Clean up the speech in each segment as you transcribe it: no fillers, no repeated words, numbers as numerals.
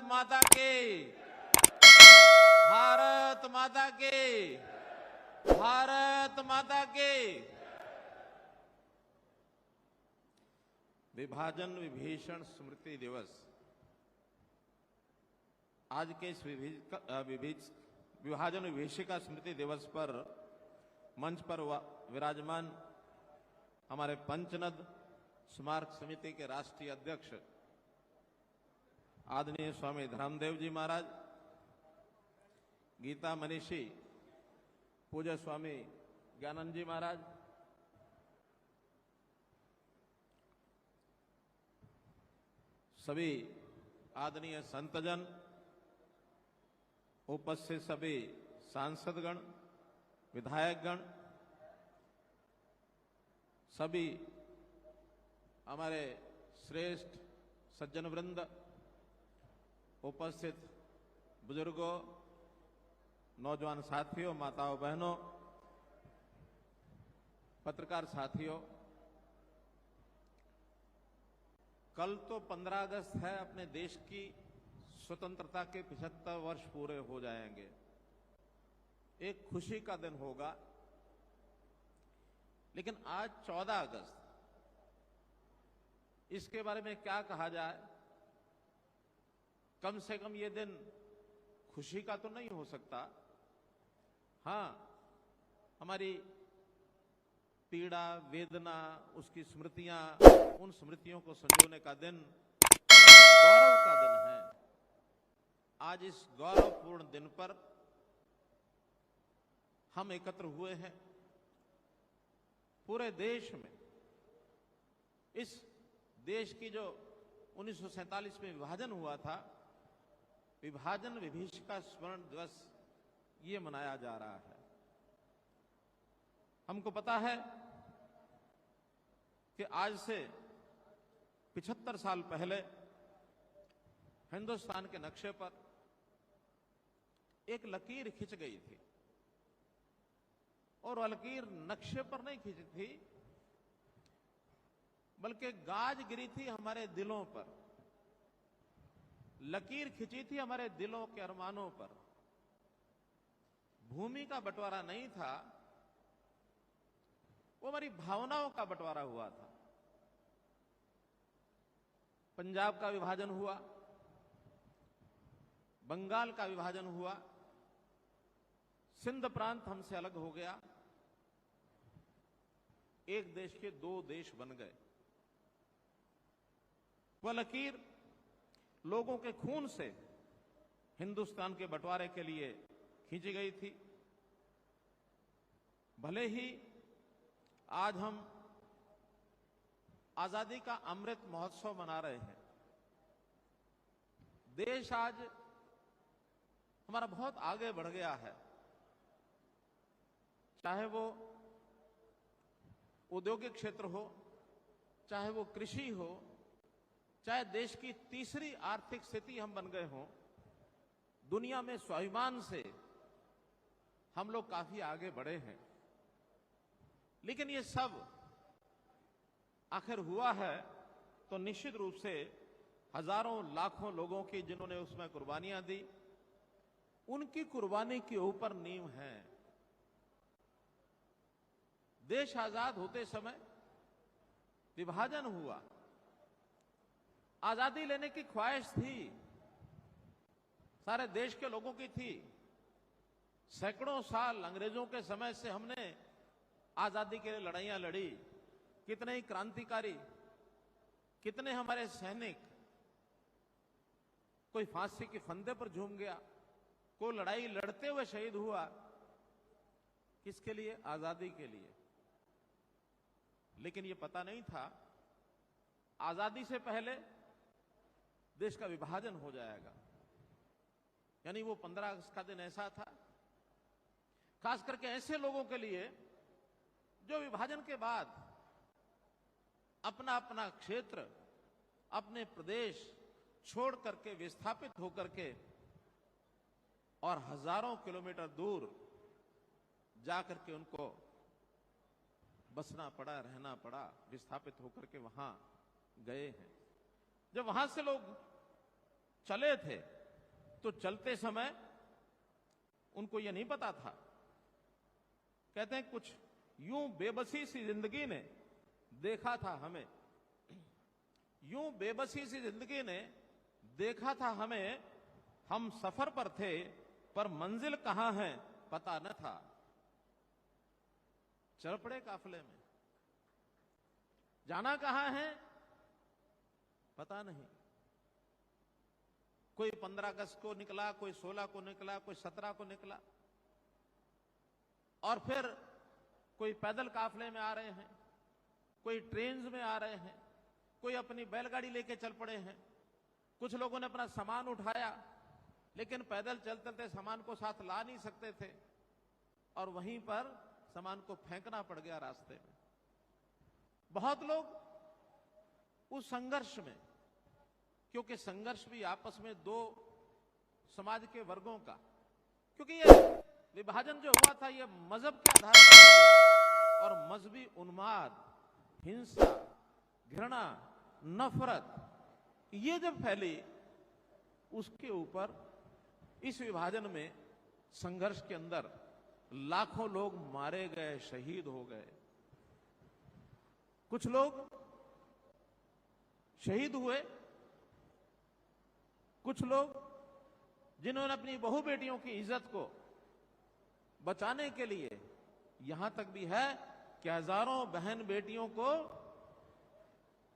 माता के, भारत माता के, भारत माता के। विभाजन विभीषण स्मृति दिवस। आज के इस विभाजन विभीषिका स्मृति दिवस पर मंच पर विराजमान हमारे पंचनद स्मारक समिति के राष्ट्रीय अध्यक्ष आदरणीय स्वामी धर्मदेव जी महाराज, गीता मनीषी पूज्य स्वामी ज्ञानंद जी महाराज, सभी आदरणीय संतजन, उपस्थित सभी सांसदगण, विधायकगण, सभी हमारे श्रेष्ठ सज्जन वृंद, उपस्थित बुजुर्गों, नौजवान साथियों, माताओं बहनों, पत्रकार साथियों, कल तो 15 अगस्त है। अपने देश की स्वतंत्रता के 75 वर्ष पूरे हो जाएंगे। एक खुशी का दिन होगा। लेकिन आज 14 अगस्त, इसके बारे में क्या कहा जाए। कम से कम ये दिन खुशी का तो नहीं हो सकता। हां, हमारी पीड़ा, वेदना, उसकी स्मृतियां, उन स्मृतियों को संजोने का दिन गौरव का दिन है। आज इस गौरवपूर्ण दिन पर हम एकत्र हुए हैं। पूरे देश में इस देश की जो 1947 में विभाजन हुआ था, विभाजन विभीषिका स्मरण दिवस ये मनाया जा रहा है। हमको पता है कि आज से 75 साल पहले हिंदुस्तान के नक्शे पर एक लकीर खिंच गई थी, और वह लकीर नक्शे पर नहीं खिंची थी, बल्कि गाज गिरी थी हमारे दिलों पर। लकीर खिंची थी हमारे दिलों के अरमानों पर। भूमि का बंटवारा नहीं था, वो हमारी भावनाओं का बंटवारा हुआ था। पंजाब का विभाजन हुआ, बंगाल का विभाजन हुआ, सिंध प्रांत हमसे अलग हो गया। एक देश के दो देश बन गए। वह लकीर लोगों के खून से हिंदुस्तान के बंटवारे के लिए खींची गई थी। भले ही आज हम आजादी का अमृत महोत्सव मना रहे हैं, देश आज हमारा बहुत आगे बढ़ गया है। चाहे वो औद्योगिक क्षेत्र हो, चाहे वो कृषि हो, चाहे देश की तीसरी आर्थिक स्थिति हम बन गए हों, दुनिया में स्वाभिमान से हम लोग काफी आगे बढ़े हैं। लेकिन ये सब आखिर हुआ है तो निश्चित रूप से हजारों लाखों लोगों की, जिन्होंने उसमें कुर्बानियां दी, उनकी कुर्बानी के ऊपर नींव है। देश आजाद होते समय विभाजन हुआ। आजादी लेने की ख्वाहिश थी, सारे देश के लोगों की थी। सैकड़ों साल अंग्रेजों के समय से हमने आजादी के लिए लड़ाइयां लड़ी। कितने ही क्रांतिकारी, कितने हमारे सैनिक, कोई फांसी के फंदे पर झूम गया, कोई लड़ाई लड़ते हुए शहीद हुआ। किसके लिए? आजादी के लिए। लेकिन यह पता नहीं था आजादी से पहले देश का विभाजन हो जाएगा। यानी वो 15 अगस्त का दिन ऐसा था, खास करके ऐसे लोगों के लिए जो विभाजन के बाद अपना अपना क्षेत्र, अपने प्रदेश छोड़ करके, विस्थापित होकर के और हजारों किलोमीटर दूर जाकर के उनको बसना पड़ा, रहना पड़ा, विस्थापित होकर के वहां गए हैं। जब वहां से लोग चले थे तो चलते समय उनको यह नहीं पता था। कहते हैं कुछ यूं बेबसी सी जिंदगी ने देखा था हमें, यूं बेबसी सी जिंदगी ने देखा था हमें, हम सफर पर थे पर मंजिल कहां है पता न था। चल पड़े काफिले में, जाना कहां है पता नहीं। कोई 15 अगस्त को निकला, कोई 16 को निकला, कोई 17 को निकला, और फिर कोई पैदल काफिले में आ रहे हैं, कोई ट्रेन में आ रहे हैं, कोई अपनी बैलगाड़ी लेके चल पड़े हैं। कुछ लोगों ने अपना सामान उठाया, लेकिन पैदल चलते चलते सामान को साथ ला नहीं सकते थे और वहीं पर सामान को फेंकना पड़ गया रास्ते में। बहुत लोग उस संघर्ष में, क्योंकि संघर्ष भी आपस में दो समाज के वर्गों का, क्योंकि ये विभाजन जो हुआ था ये मजहब के आधार पर हो गया, और मजहबी उन्माद, हिंसा, घृणा, नफरत ये जब फैली, उसके ऊपर इस विभाजन में, संघर्ष के अंदर लाखों लोग मारे गए, शहीद हो गए। कुछ लोग शहीद हुए, कुछ लोग जिन्होंने अपनी बहू बेटियों की इज्जत को बचाने के लिए, यहां तक भी है कि हजारों बहन बेटियों को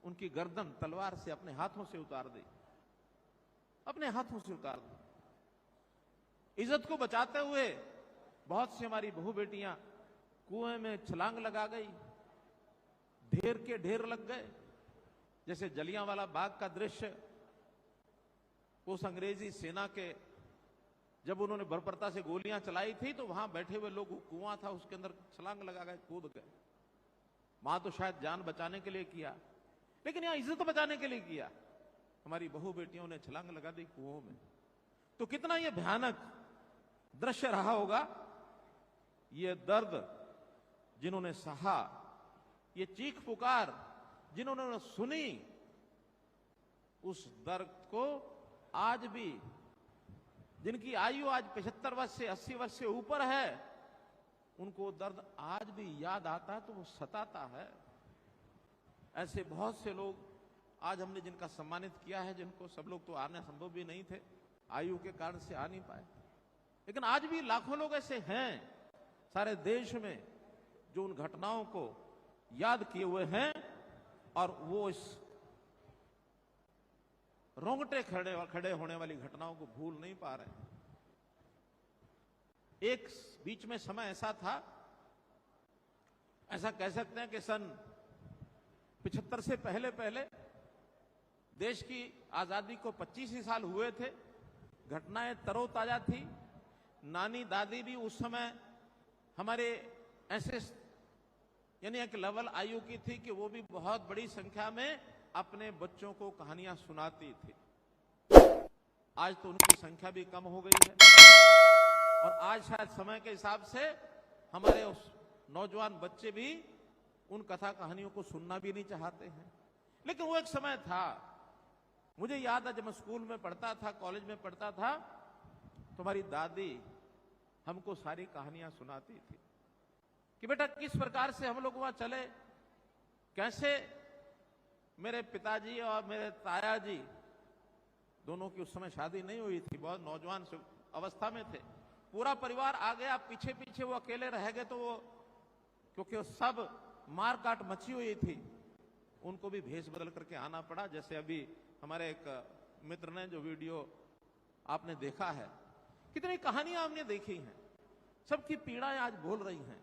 उनकी गर्दन तलवार से अपने हाथों से उतार दी, अपने हाथों से उतार दी। इज्जत को बचाते हुए बहुत सी हमारी बहू बेटियां कुएं में छलांग लगा गई, ढेर के ढेर लग गए। जैसे जलियांवाला बाग का दृश्य, उस अंग्रेजी सेना के जब उन्होंने बर्बरता से गोलियां चलाई थी, तो वहां बैठे हुए लोग, कुआं था उसके अंदर छलांग लगा गए, कूद गए। मां तो शायद जान बचाने के लिए किया, लेकिन यहां इज्जत बचाने के लिए किया। हमारी बहू बेटियों ने छलांग लगा दी कुओं में। तो कितना यह भयानक दृश्य रहा होगा। यह दर्द जिन्होंने सहा, ये चीख पुकार जिन्होंने सुनी, उस दर्द को आज भी, जिनकी आयु आज 75 वर्ष से 80 वर्ष से ऊपर है, उनको दर्द आज भी याद आता है तो वो सताता है। ऐसे बहुत से लोग आज हमने जिनका सम्मानित किया है, जिनको सब लोग तो आने संभव भी नहीं थे, आयु के कारण से आ नहीं पाए, लेकिन आज भी लाखों लोग ऐसे हैं सारे देश में जो उन घटनाओं को याद किए हुए हैं और वो इस रोंगटे खड़े होने वाली घटनाओं को भूल नहीं पा रहे हैं। एक बीच में समय ऐसा था, ऐसा कह सकते हैं कि सन 75 से पहले देश की आजादी को 25 ही साल हुए थे। घटनाएं तरोताजा थी। नानी दादी भी उस समय हमारे ऐसे यानी एक लेवल आयु की थी कि वो भी बहुत बड़ी संख्या में अपने बच्चों को कहानियां सुनाती थी। आज तो उनकी संख्या भी कम हो गई है, और आज शायद समय के हिसाब से हमारे उस नौजवान बच्चे भी उन कथा कहानियों को सुनना भी नहीं चाहते हैं। लेकिन वो एक समय था, मुझे याद है जब मैं स्कूल में पढ़ता था, कॉलेज में पढ़ता था, तो हमारी दादी हमको सारी कहानियां सुनाती थी कि बेटा किस प्रकार से हम लोग वहां चले, कैसे मेरे पिताजी और मेरे ताया जी दोनों की उस समय शादी नहीं हुई थी, बहुत नौजवान अवस्था में थे। पूरा परिवार आ गया, पीछे पीछे वो अकेले रह गए, तो वो क्योंकि वो सब मार काट मची हुई थी, उनको भी भेष बदल करके आना पड़ा। जैसे अभी हमारे एक मित्र ने जो वीडियो आपने देखा है, कितनी कहानियां हमने देखी हैं, सबकी पीड़ाएं आज बोल रही हैं,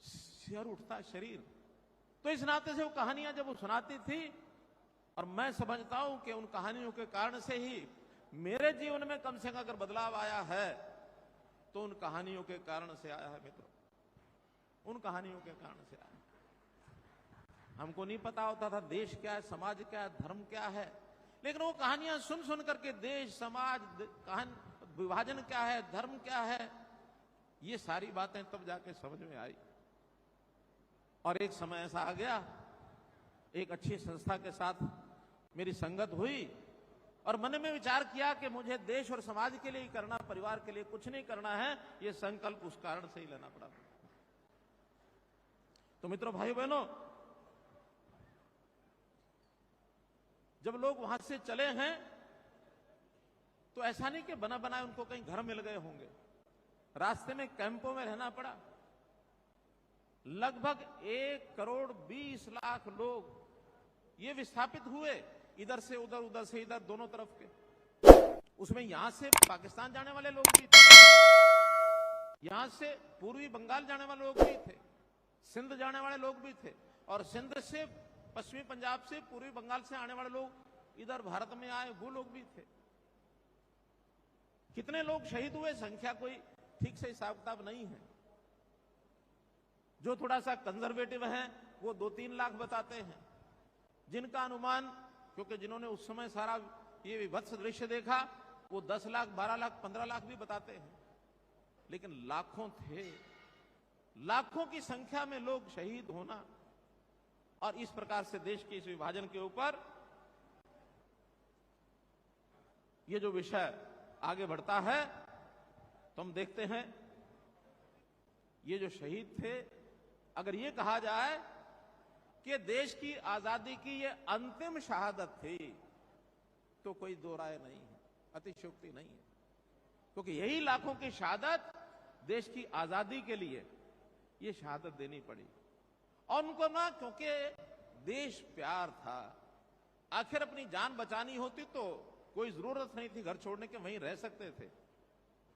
सिर उठता शरीर। तो इस नाते से वो कहानियां जब वो सुनाती थी, और मैं समझता हूं कि उन कहानियों के कारण से ही मेरे जीवन में कम से कम अगर बदलाव आया है तो उन कहानियों के कारण से आया है मित्रों, उन कहानियों के कारण से आया। हमको नहीं पता होता था देश क्या है, समाज क्या है, धर्म क्या है, लेकिन वो कहानियां सुन सुन करके देश, समाज, विभाजन क्या है, धर्म क्या है, ये सारी बातें तब जाके समझ में आई। और एक समय ऐसा आ गया, एक अच्छी संस्था के साथ मेरी संगत हुई और मन में विचार किया कि मुझे देश और समाज के लिए ही करना, परिवार के लिए कुछ नहीं करना है, यह संकल्प उस कारण से ही लेना पड़ा। तो मित्रों, भाइयों बहनों, जब लोग वहां से चले हैं तो ऐसा नहीं कि बना बनाए उनको कहीं घर मिल गए होंगे, रास्ते में कैंपों में रहना पड़ा। लगभग 1,20,00,000 लोग ये विस्थापित हुए, इधर से उधर, उधर से इधर, दोनों तरफ के। उसमें यहां से पाकिस्तान जाने वाले लोग भी थे, यहां से पूर्वी बंगाल जाने वाले लोग भी थे, सिंध जाने वाले लोग भी थे, और सिंध से, पश्चिमी पंजाब से, पूर्वी बंगाल से आने वाले लोग इधर भारत में आए, वो लोग भी थे। कितने लोग शहीद हुए, संख्या कोई ठीक से हिसाब किताब नहीं है। जो थोड़ा सा कंजर्वेटिव हैं वो 2-3 लाख बताते हैं, जिनका अनुमान, क्योंकि जिन्होंने उस समय सारा ये विभत्स दृश्य देखा, वो 10 लाख, 12 लाख, 15 लाख भी बताते हैं। लेकिन लाखों थे, लाखों की संख्या में लोग शहीद होना, और इस प्रकार से देश के इस विभाजन के ऊपर ये जो विषय आगे बढ़ता है, तो हम देखते हैं ये जो शहीद थे, अगर ये कहा जाए कि देश की आजादी की ये अंतिम शहादत थी, तो कोई दो राय नहीं है, अतिशयोक्ति नहीं है, क्योंकि यही लाखों की शहादत देश की आजादी के लिए ये शहादत देनी पड़ी। और उनको ना, क्योंकि देश प्यार था, आखिर अपनी जान बचानी होती तो कोई जरूरत नहीं थी घर छोड़ने के, वहीं रह सकते थे।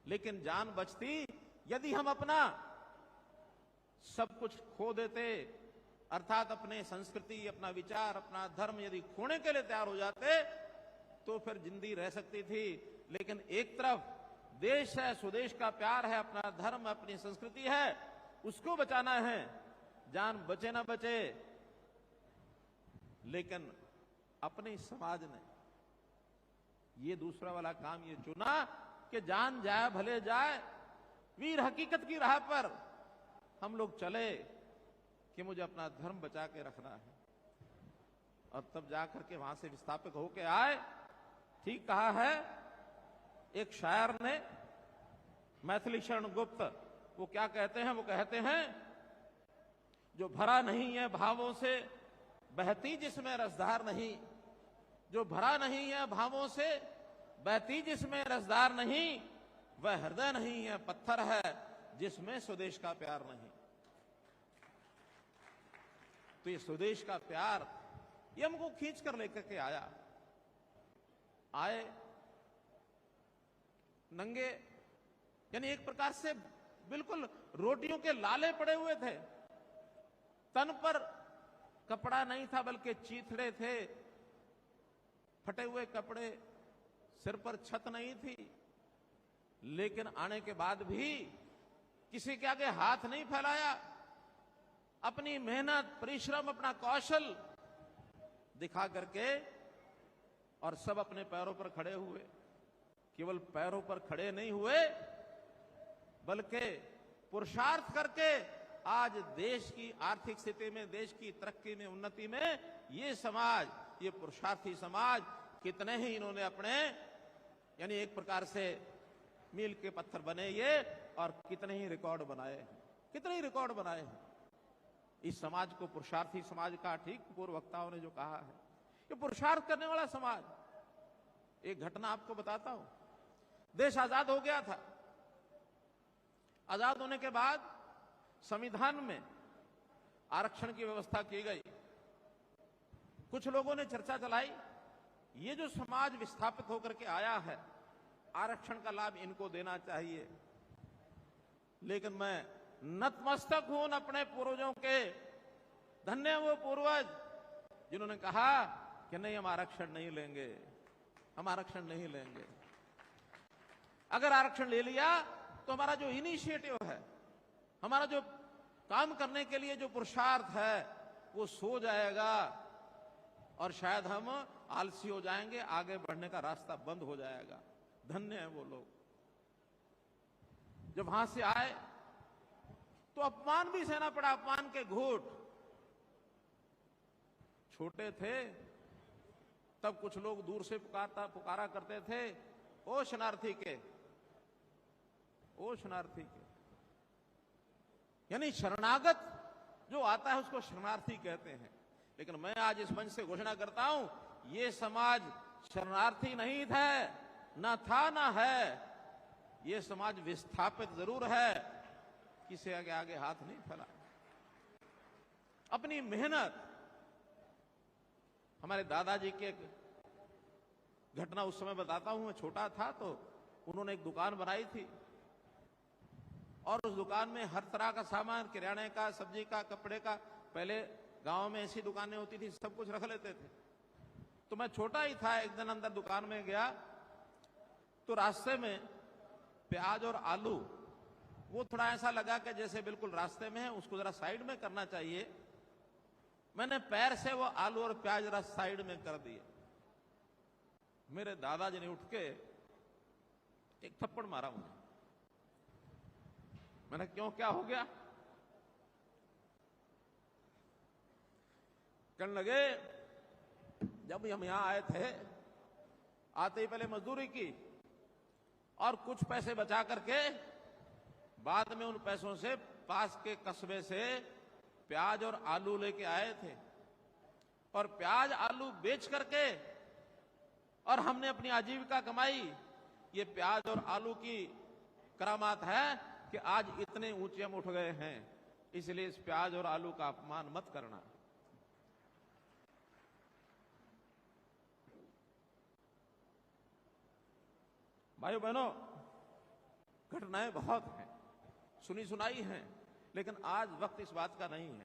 लेकिन जान बचती यदि हम अपना सब कुछ खो देते, अर्थात अपने संस्कृति, अपना विचार, अपना धर्म यदि खोने के लिए तैयार हो जाते, तो फिर जिंदगी रह सकती थी। लेकिन एक तरफ देश है, स्वदेश का प्यार है, अपना धर्म, अपनी संस्कृति है, उसको बचाना है, जान बचे ना बचे। लेकिन अपने समाज ने ये दूसरा वाला काम ये चुना कि जान जाए भले जाए, वीर हकीकत की राह पर हम लोग चले कि मुझे अपना धर्म बचा के रखना है। और तब जाकर के वहां से विस्थापित होके आए। ठीक कहा है एक शायर ने, मैथिली शरण गुप्त, वो क्या कहते हैं? वो कहते हैं, जो भरा नहीं है भावों से बहती जिसमें रसधार नहीं, जो भरा नहीं है भावों से बहती जिसमें रसधार नहीं, वह हृदय नहीं है, पत्थर है जिसमें स्वदेश का प्यार नहीं। तो ये स्वदेश का प्यार ये हमको खींच कर लेकर के आए नंगे, यानी एक प्रकार से बिल्कुल रोटियों के लाले पड़े हुए थे, तन पर कपड़ा नहीं था बल्कि चीथड़े थे, फटे हुए कपड़े, सिर पर छत नहीं थी। लेकिन आने के बाद भी किसी के आगे हाथ नहीं फैलाया, अपनी मेहनत, परिश्रम, अपना कौशल दिखा करके, और सब अपने पैरों पर खड़े हुए। केवल पैरों पर खड़े नहीं हुए बल्कि पुरुषार्थ करके आज देश की आर्थिक स्थिति में, देश की तरक्की में, उन्नति में ये समाज, ये पुरुषार्थी समाज, कितने ही इन्होंने अपने, यानी एक प्रकार से मील के पत्थर बने ये, और कितने ही रिकॉर्ड बनाए हैं, कितने ही रिकॉर्ड बनाए हैं। इस समाज को पुरुषार्थी समाज का, ठीक पूर्व वक्ताओं ने जो कहा है, ये पुरुषार्थ करने वाला समाज। एक घटना आपको बताता हूं। देश आजाद हो गया था। आजाद होने के बाद संविधान में आरक्षण की व्यवस्था की गई। कुछ लोगों ने चर्चा चलाई, ये जो समाज विस्थापित होकर के आया है, आरक्षण का लाभ इनको देना चाहिए। लेकिन मैं नतमस्तक हूं अपने पूर्वजों के, धन्य वो पूर्वज जिन्होंने कहा कि नहीं, हम आरक्षण नहीं लेंगे, हम आरक्षण नहीं लेंगे। अगर आरक्षण ले लिया तो हमारा जो इनिशिएटिव है, हमारा जो काम करने के लिए जो पुरुषार्थ है, वो सो जाएगा, और शायद हम आलसी हो जाएंगे, आगे बढ़ने का रास्ता बंद हो जाएगा। धन्य है वो लोग। जब वहां से आए तो अपमान भी सहना पड़ा, अपमान के घूंट। छोटे थे तब कुछ लोग दूर से पुकारा करते थे, ओ शरणार्थी के, ओ शरणार्थी के। यानी शरणागत जो आता है उसको शरणार्थी कहते हैं। लेकिन मैं आज इस मंच से घोषणा करता हूं, ये समाज शरणार्थी नहीं था, ना था ना है। ये समाज विस्थापित जरूर है, किसी आगे आगे हाथ नहीं फैला। अपनी मेहनत, हमारे दादाजी की एक घटना उस समय बताता हूं। मैं छोटा था तो उन्होंने एक दुकान बनाई थी और उस दुकान में हर तरह का सामान, किराने का, सब्जी का, कपड़े का, पहले गांव में ऐसी दुकानें होती थी, सब कुछ रख लेते थे। तो मैं छोटा ही था, एक दिन अंदर दुकान में गया तो रास्ते में प्याज और आलू, वो थोड़ा ऐसा लगा कि जैसे बिल्कुल रास्ते में है, उसको जरा साइड में करना चाहिए। मैंने पैर से वो आलू और प्याज जरा साइड में कर दिए। मेरे दादाजी ने उठ के एक थप्पड़ मारा मुझे। मैंने क्यों, क्या हो गया? कहने लगे, जब हम यहां आए थे, आते ही पहले मजदूरी की और कुछ पैसे बचा करके बाद में उन पैसों से पास के कस्बे से प्याज और आलू लेके आए थे और प्याज आलू बेच करके और हमने अपनी आजीविका कमाई। ये प्याज और आलू की करामात है कि आज इतने ऊंचे हम उठ गए हैं। इसलिए इस प्याज और आलू का अपमान मत करना। भाइयों बहनों, घटनाएं बहुत हैं, सुनी सुनाई हैं, लेकिन आज वक्त इस बात का नहीं है।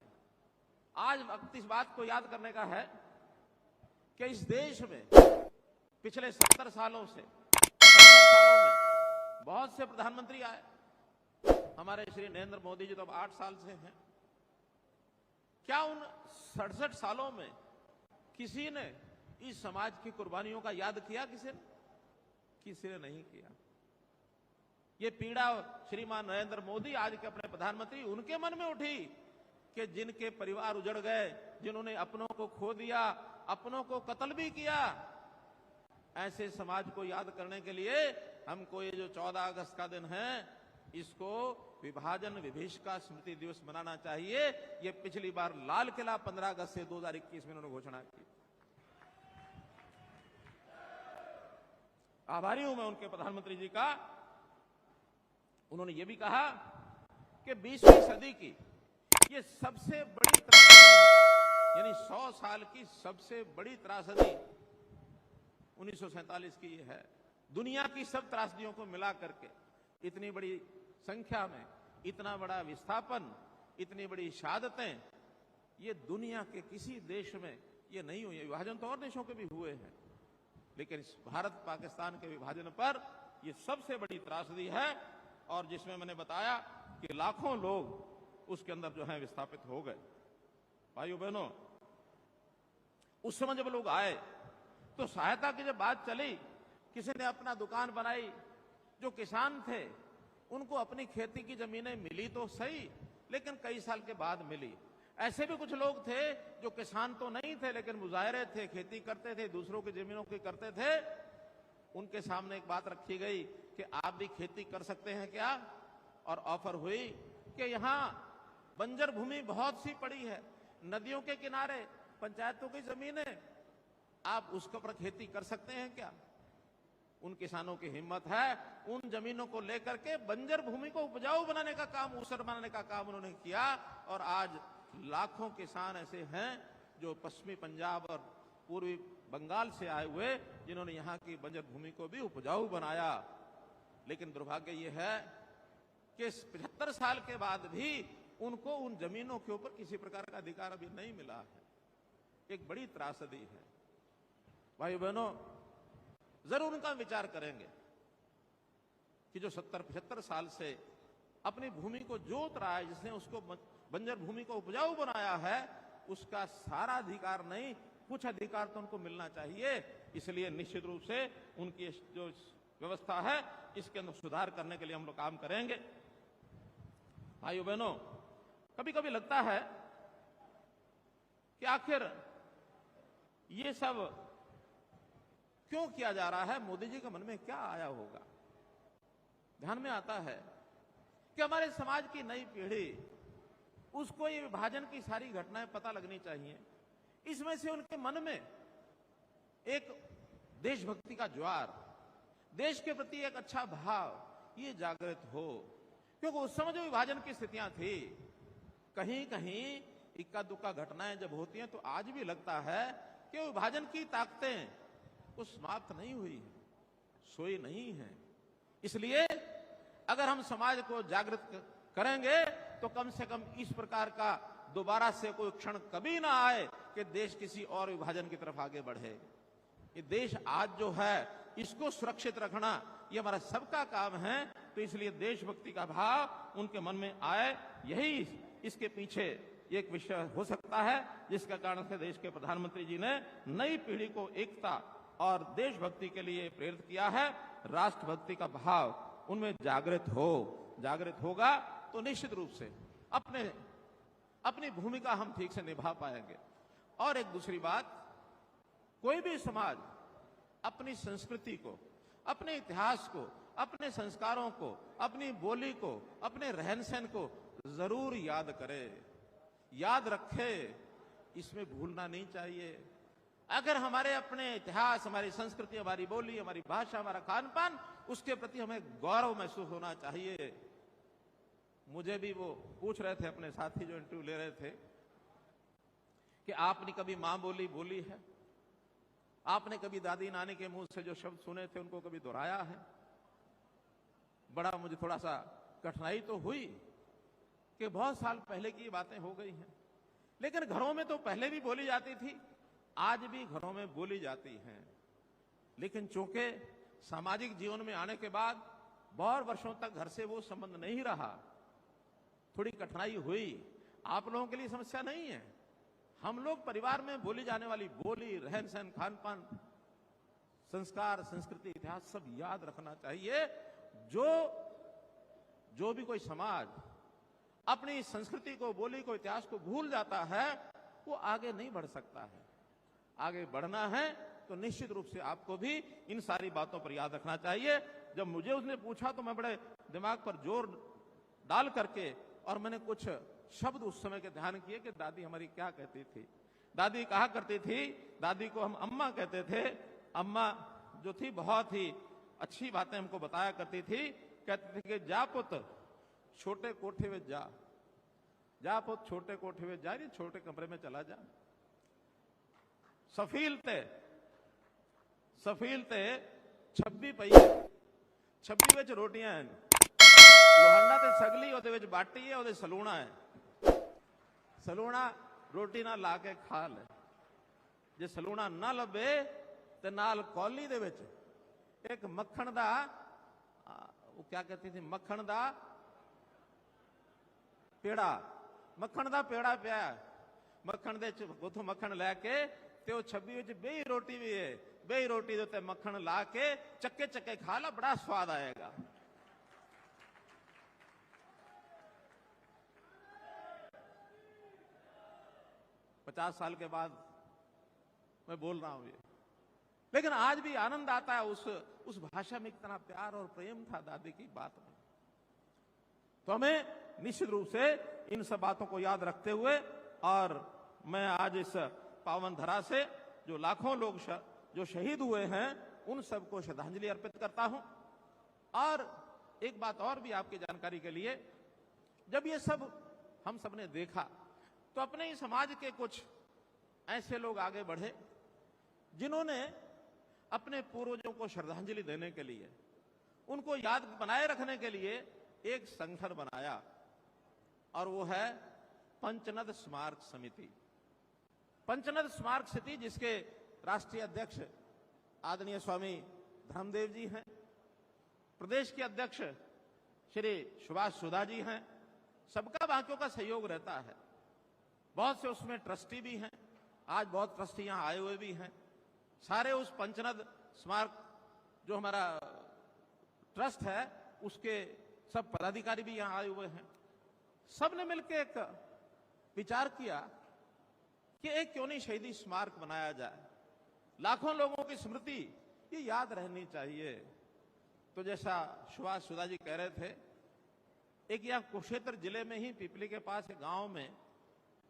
आज वक्त इस बात को याद करने का है कि इस देश में पिछले 70 सालों से 65 सालों में बहुत से प्रधानमंत्री आए। हमारे श्री नरेंद्र मोदी जी तो अब 8 साल से हैं। क्या उन 67 सालों में किसी ने इस समाज की कुर्बानियों का याद किया? किसी ने नहीं किया। ये पीड़ा श्रीमान नरेंद्र मोदी आज के अपने प्रधानमंत्री, उनके मन में उठी कि जिनके परिवार उजड़ गए, जिन्होंने अपनों को खो दिया, अपनों को कत्ल भी किया, ऐसे समाज को याद करने के लिए हमको ये जो 14 अगस्त का दिन है, इसको विभाजन विभीषिका स्मृति दिवस मनाना चाहिए। ये पिछली बार लाल किला 15 अगस्त से 2021 में उन्होंने घोषणा की। आभारी हूं मैं उनके प्रधानमंत्री जी का। उन्होंने ये भी कहा कि 20वीं सदी की ये सबसे बड़ी त्रासदी है, यानी 100 साल की सबसे बड़ी त्रासदी 1947 की ये है। दुनिया की सब त्रासदियों को मिला करके इतनी बड़ी संख्या में इतना बड़ा विस्थापन, इतनी बड़ी शहादतें, ये दुनिया के किसी देश में ये नहीं हुई। विभाजन तो और देशों के भी हुए हैं, लेकिन इस भारत पाकिस्तान के विभाजन पर ये सबसे बड़ी त्रासदी है। और जिसमें मैंने बताया कि लाखों लोग उसके अंदर जो है विस्थापित हो गए। भाइयों बहनों, उस समय जब लोग आए तो सहायता की जब बात चली, किसी ने अपना दुकान बनाई, जो किसान थे उनको अपनी खेती की जमीनें मिली तो सही, लेकिन कई साल के बाद मिली। ऐसे भी कुछ लोग थे जो किसान तो नहीं थे लेकिन मुजाहिरे थे, खेती करते थे, दूसरों की जमीनों की करते थे। उनके सामने एक बात रखी गई कि आप भी खेती कर सकते हैं क्या? और ऑफर हुई कि यहां बंजर भूमि बहुत सी पड़ी है, नदियों के किनारे पंचायतों की जमीनें, आप उसके ऊपर खेती कर सकते हैं क्या? उन किसानों की हिम्मत है, उन जमीनों को लेकर के बंजर भूमि को उपजाऊ बनाने का काम, ऊसर बनाने का काम उन्होंने किया। और आज लाखों किसान ऐसे हैं जो पश्चिमी पंजाब और पूर्वी बंगाल से आए हुए, जिन्होंने यहां की बंजर भूमि को भी उपजाऊ बनाया। लेकिन दुर्भाग्य यह है कि 75 साल के बाद भी उनको उन जमीनों के ऊपर किसी प्रकार का अधिकार अभी नहीं मिला है। एक बड़ी त्रासदी है। भाई बहनों, जरूर उनका विचार करेंगे कि जो 70-75 साल से अपनी भूमि को जोत रहा है, जिसने उसको बंजर भूमि को उपजाऊ बनाया है, उसका सारा अधिकार नहीं, कुछ अधिकार तो उनको मिलना चाहिए। इसलिए निश्चित रूप से उनकी जो व्यवस्था है इसके अंदर सुधार करने के लिए हम लोग काम करेंगे। भाइयों बहनों, कभी कभी लगता है कि आखिर ये सब क्यों किया जा रहा है? मोदी जी के मन में क्या आया होगा? ध्यान में आता है कि हमारे समाज की नई पीढ़ी, उसको ये विभाजन की सारी घटनाएं पता लगनी चाहिए। इसमें से उनके मन में एक देशभक्ति का ज्वार, देश के प्रति एक अच्छा भाव ये जागृत हो। क्योंकि उस समय जो विभाजन की स्थितियां थी, कहीं कहीं इक्का दुक्का घटनाएं जब होती हैं तो आज भी लगता है कि विभाजन की ताकतें वो समाप्त नहीं हुई है, सोई नहीं है। इसलिए अगर हम समाज को जागृत करेंगे तो कम से कम इस प्रकार का दोबारा से कोई क्षण कभी ना आए कि देश किसी और विभाजन की तरफ आगे बढ़े। ये देश आज जो है इसको सुरक्षित रखना ये हमारा सबका काम है। तो इसलिए देशभक्ति का भाव उनके मन में आए, यही इसके पीछे एक विषय हो सकता है जिसका कारण से देश के प्रधानमंत्री जी ने नई पीढ़ी को एकता और देशभक्ति के लिए प्रेरित किया है। राष्ट्रभक्ति का भाव उनमें जागृत होगा तो निश्चित रूप से अपनी भूमिका हम ठीक से निभा पाएंगे। और एक दूसरी बात, कोई भी समाज अपनी संस्कृति को, अपने इतिहास को, अपने संस्कारों को, अपनी बोली को, अपने रहन सहन को जरूर याद करे, याद रखे, इसमें भूलना नहीं चाहिए। अगर हमारे अपने इतिहास, हमारी संस्कृति, हमारी बोली, हमारी भाषा, हमारा खान पान, उसके प्रति हमें गौरव महसूस होना चाहिए। मुझे भी वो पूछ रहे थे अपने साथी जो इंटरव्यू ले रहे थे कि आपने कभी मां बोली बोली है? आपने कभी दादी नानी के मुंह से जो शब्द सुने थे उनको कभी दोहराया है? बड़ा मुझे थोड़ा सा कठिनाई तो हुई कि बहुत साल पहले की बातें हो गई हैं, लेकिन घरों में तो पहले भी बोली जाती थी, आज भी घरों में बोली जाती हैं। लेकिन चूंकि सामाजिक जीवन में आने के बाद बहुत वर्षों तक घर से वो संबंध नहीं रहा, थोड़ी कठिनाई हुई। आप लोगों के लिए समस्या नहीं है। हम लोग परिवार में बोली जाने वाली बोली, रहन सहन, खान पान, संस्कार, संस्कृति, इतिहास सब याद रखना चाहिए। जो भी कोई समाज अपनी संस्कृति को, बोली को, इतिहास को भूल जाता है वो आगे नहीं बढ़ सकता है। आगे बढ़ना है तो निश्चित रूप से आपको भी इन सारी बातों पर याद रखना चाहिए। जब मुझे उसने पूछा तो मैं बड़े दिमाग पर जोर डाल करके और मैंने कुछ शब्द उस समय के ध्यान किए कि दादी हमारी क्या कहती थी। दादी कहा करती थी, दादी को हम अम्मा कहते थे। अम्मा जो थी बहुत ही अच्छी बातें हमको बताया करती थी। कहती थी कि जा पुत्र छोटे कोठे में जा पुत्र छोटे कोठे में जा, नहीं छोटे कमरे में चला जा। सफीलते 26 पहिए 26 विच रोटियां हैं, लोहांडा ते सगली ओदे विच बाटी है, ओदे सलूणा है। सलूणा रोटी ना ला के खा ले, जे सलूणा ना लभे ते नाल कौली दे विच एक मक्खन दा, वो क्या कहती थी, मक्खन दा पेड़ा, मक्खन दा पेड़ा पिया। मक्खन दे उथों मक्खन लैके ते वो 26 विच बेही रोटी भी है, बेही रोटी दे उत्ते मक्खन ला के चक्के चक्के खा ला, बड़ा स्वाद आएगा। पचास साल के बाद मैं बोल रहा हूं ये, लेकिन आज भी आनंद आता है उस भाषा में कितना प्यार और प्रेम था दादी की बात में। तो हमें निश्चित रूप से इन सब बातों को याद रखते हुए, और मैं आज इस पावन धरा से जो लाखों लोग जो शहीद हुए हैं उन सबको श्रद्धांजलि अर्पित करता हूं। और एक बात और भी आपकी जानकारी के लिए, जब ये सब हम सबने देखा तो अपने ही समाज के कुछ ऐसे लोग आगे बढ़े जिन्होंने अपने पूर्वजों को श्रद्धांजलि देने के लिए, उनको याद बनाए रखने के लिए एक संगठन बनाया, और वो है पंचनद स्मारक समिति। पंचनद स्मारक समिति जिसके राष्ट्रीय अध्यक्ष आदरणीय स्वामी धर्मदेव जी हैं, प्रदेश के अध्यक्ष श्री सुभाष सुधा जी हैं। सबका बाकियों का सहयोग रहता है। बहुत से उसमें ट्रस्टी भी हैं, आज बहुत ट्रस्टी यहां आए हुए भी हैं। सारे उस पंचनद स्मारक जो हमारा ट्रस्ट है उसके सब पदाधिकारी भी यहां आए हुए हैं। सबने मिलकर एक विचार किया कि एक क्यों नहीं शहीदी स्मारक बनाया जाए। लाखों लोगों की स्मृति ये याद रहनी चाहिए। तो जैसा सुभाष सुधा जी कह रहे थे, एक यहाँ कुरुक्षेत्र जिले में ही पिपली के पास एक गांव में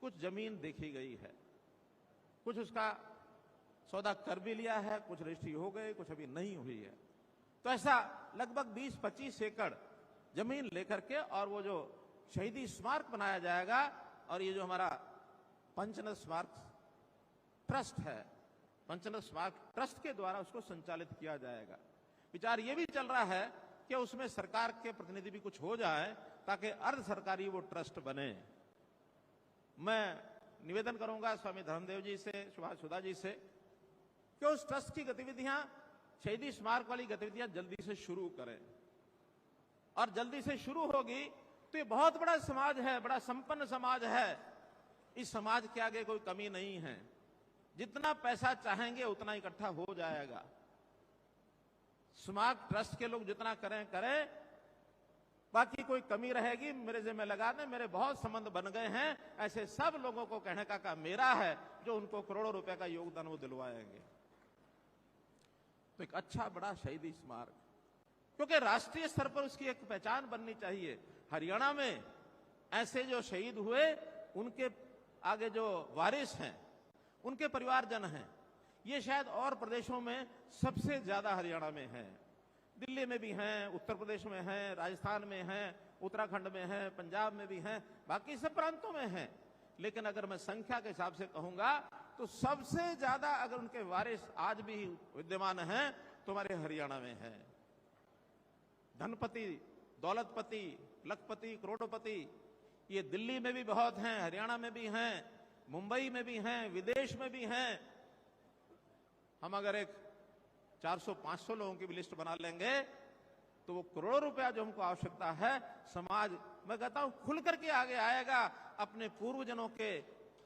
कुछ जमीन देखी गई है, कुछ उसका सौदा कर भी लिया है, कुछ रजिस्ट्री हो गई, कुछ अभी नहीं हुई है। तो ऐसा लगभग 20-25 एकड़ जमीन लेकर के और वो जो शहीदी स्मारक बनाया जाएगा और ये जो हमारा पंचनद स्मारक ट्रस्ट है, पंचनद स्मारक ट्रस्ट के द्वारा उसको संचालित किया जाएगा। विचार ये भी चल रहा है कि उसमें सरकार के प्रतिनिधि भी कुछ हो जाए ताकि अर्ध सरकारी वो ट्रस्ट बने। मैं निवेदन करूंगा स्वामी धर्मदेव जी से, सुभाष सुधा जी से कि उस ट्रस्ट की गतिविधियां, शहीदी स्मारक वाली गतिविधियां जल्दी से शुरू करें। और जल्दी से शुरू होगी तो ये बहुत बड़ा समाज है, बड़ा संपन्न समाज है। इस समाज के आगे कोई कमी नहीं है। जितना पैसा चाहेंगे उतना इकट्ठा हो जाएगा। स्मारक ट्रस्ट के लोग जितना करें, बाकी कोई कमी रहेगी मेरे जिम्मे लगा दें। मेरे बहुत संबंध बन गए हैं, ऐसे सब लोगों को कहने का काम मेरा है जो उनको करोड़ों रुपए का योगदान वो दिलवाएंगे। तो एक अच्छा बड़ा शहीदी स्मारक, क्योंकि राष्ट्रीय स्तर पर उसकी एक पहचान बननी चाहिए। हरियाणा में ऐसे जो शहीद हुए उनके आगे जो वारिस हैं, उनके परिवारजन हैं, ये शायद और प्रदेशों में सबसे ज्यादा हरियाणा में हैं। दिल्ली में भी हैं, उत्तर प्रदेश में हैं, राजस्थान में हैं, उत्तराखंड में हैं, पंजाब में भी हैं, बाकी सब प्रांतों में हैं। लेकिन अगर मैं संख्या के हिसाब से कहूंगा तो सबसे ज्यादा अगर उनके वारिस आज भी विद्यमान हैं तो हमारे हरियाणा में हैं। धनपति, दौलतपति, लखपति, करोड़पति ये दिल्ली में भी बहुत हैं, हरियाणा में भी हैं, मुंबई में भी हैं, विदेश में भी हैं। हम अगर एक 400-500 लोगों की भी लिस्ट बना लेंगे तो वो करोड़ों रुपया जो हमको आवश्यकता है, समाज मैं कहता हूं खुल करके आगे आएगा, अपने पूर्वजनों के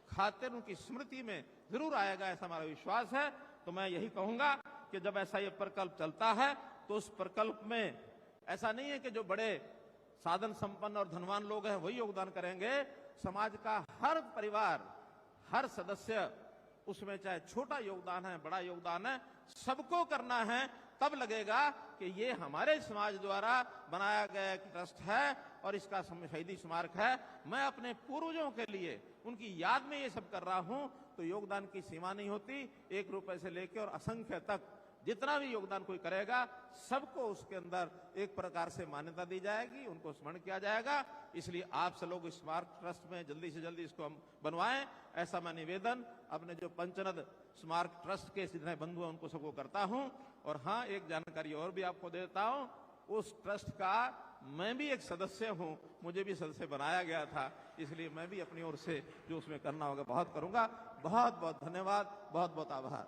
खातिर उनकी स्मृति में जरूर आएगा, ऐसा हमारा विश्वास है। तो मैं यही कहूंगा कि जब ऐसा ये प्रकल्प चलता है तो उस प्रकल्प में ऐसा नहीं है कि जो बड़े साधन संपन्न और धनवान लोग हैं वही योगदान करेंगे। समाज का हर परिवार, हर सदस्य उसमें चाहे छोटा योगदान है, बड़ा योगदान है, सबको करना है। तब लगेगा कि ये हमारे समाज द्वारा बनाया गया एक ट्रस्ट है और इसका शहीदी स्मारक है। मैं अपने पूर्वजों के लिए उनकी याद में ये सब कर रहा हूं। तो योगदान की सीमा नहीं होती, 1 रुपए से लेकर और असंख्य तक जितना भी योगदान कोई करेगा सबको उसके अंदर एक प्रकार से मान्यता दी जाएगी, उनको स्मरण किया जाएगा। इसलिए आप सब लोग स्मारक ट्रस्ट में जल्दी से जल्दी इसको हम बनवाएं, ऐसा मैं निवेदन अपने जो पंचनद स्मारक ट्रस्ट के जितने बंधु हैं उनको सबको करता हूं। और हाँ, एक जानकारी और भी आपको देता हूं, उस ट्रस्ट का मैं भी एक सदस्य हूं, मुझे भी सदस्य बनाया गया था, इसलिए मैं भी अपनी ओर से जो उसमें करना होगा बहुत करूंगा। बहुत बहुत धन्यवाद, बहुत बहुत आभार।